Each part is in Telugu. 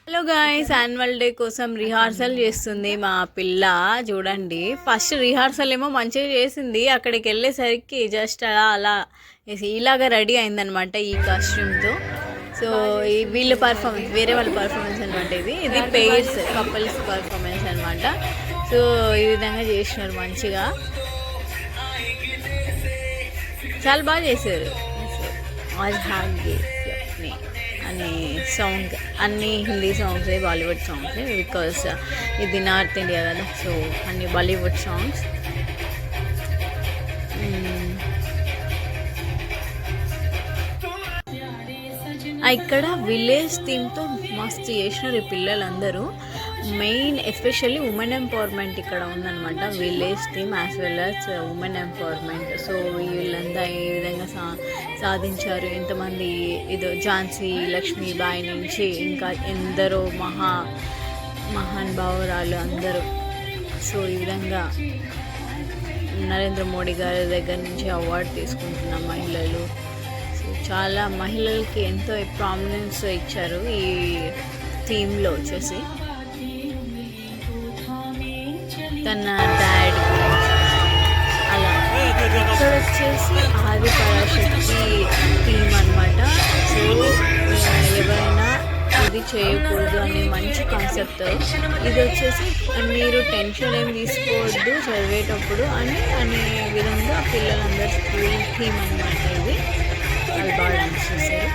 హలో గాయ్స్, యాన్యువల్ డే కోసం రిహార్సల్ చేస్తుంది మా పిల్ల. చూడండి, ఫస్ట్ రిహార్సల్ ఏమో మంచిగా చేసింది. అక్కడికి వెళ్ళేసరికి జస్ట్ అలా అలా ఇలాగా రెడీ అయిందనమాట ఈ కాస్ట్యూమ్తో. సో వీళ్ళ పర్ఫార్మెన్స్, వేరే వాళ్ళ పర్ఫార్మెన్స్ అనమాట. ఇది పెయిర్స్, కపుల్స్ పర్ఫార్మెన్స్ అనమాట. సో ఈ విధంగా చేసినారు మంచిగా, చాలా బాగా చేశారు. ఆజ్ హాగే అనే సాంగ్, అన్ని Hindi songs, Bollywood songs, because ఇది నార్త్ ఇండియా కదా. సో అన్ని బాలీవుడ్ సాంగ్స్. ఇక్కడ విలేజ్ థీమ్తో మస్తు చేసినారు ఈ పిల్లలందరూ. మెయిన్ ఎస్పెషల్లీ ఉమెన్ ఎంపవర్మెంట్ ఇక్కడ ఉందన్నమాట. Village theme as well as women empowerment. So వీళ్ళంతా ఏ విధంగా సాధించారు, ఎంతమంది ఇదో ఝాన్సీ లక్ష్మీబాయి నుంచి ఇంకా ఎందరో మహానుభావురాలు అందరూ. సో ఈ విధంగా నరేంద్ర మోడీ గారి దగ్గర నుంచి అవార్డు తీసుకుంటున్న మహిళలు. సో చాలా మహిళలకి ఎంతో ప్రామినెన్స్ ఇచ్చారు ఈ థీమ్లో వచ్చేసి. తన డాడ్ అలా. ఇక్కడ వచ్చేసి ఆది పరాశక్తి థీమ్ అనమాట. సో ఎవరైనా ఇది చేయకూడదు అనే మంచి కాన్సెప్ట్. ఇది వచ్చేసి మీరు టెన్షన్ ఏం తీసుకోవద్దు చదివేటప్పుడు అనే విధంగా పిల్లలందరూ స్కూల్ థీమ్ అనమాట. ఇది వాళ్ళు బాగా డాన్స్ చేశారు.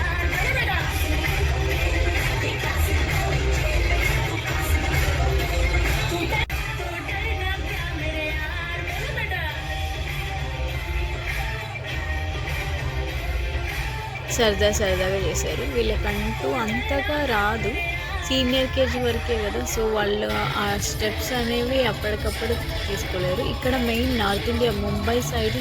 సరదాగా చేశారు. వీళ్ళకంటూ అంతగా రాదు, సీనియర్ కేజీ వరకే కదా. సో వాళ్ళు ఆ స్టెప్స్ అనేవి అప్పటికప్పుడు తీసుకోలేరు. ఇక్కడ main north India Mumbai side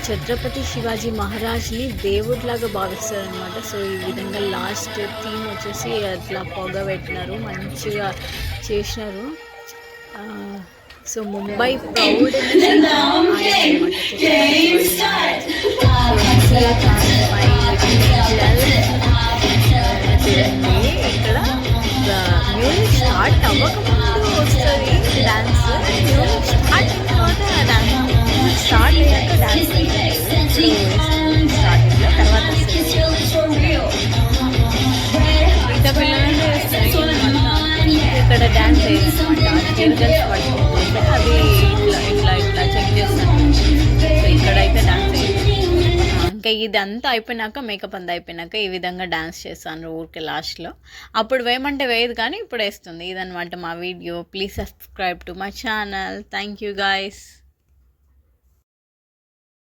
Chhatrapati Shivaji మహారాజ్ని దేవుడిలాగా భావిస్తారనమాట. సో ఈ విధంగా లాస్ట్ థీమ్ వచ్చేసి అట్లా పొగ పెట్టినారు, మంచిగా చేసినారు. సో ముంబై ప్రౌడ్ ఇక్కడ మ్యూజిక్ స్టార్ట్ అవ్వకముందు వస్తుంది డాన్స్, మ్యూజిక్ స్టార్ట్ అయిన తర్వాత డాన్స్ స్టార్ట్ అయ్యాక డాన్స్ స్టార్టింగ్లో తర్వాత మిగతా పిల్లలంటే ఇక్కడ డాన్స్ వేయాలన్నమాట. పడుతుంది అది ఇట్లా చెక్ చేస్తాను. సో ఇక్కడైతే డాన్స్ వేయాలి. ఇంకా ఇదంతా అయిపోయినాక, మేకప్ అంతా అయిపోయినాక ఈ విధంగా డాన్స్ చేస్తాను ఊరికే లాస్ట్లో. అప్పుడు వేయమంటే వేయదు కానీ ఇప్పుడు వేస్తుంది. ఇదనమాట మా video. Please subscribe to my channel. Thank you guys.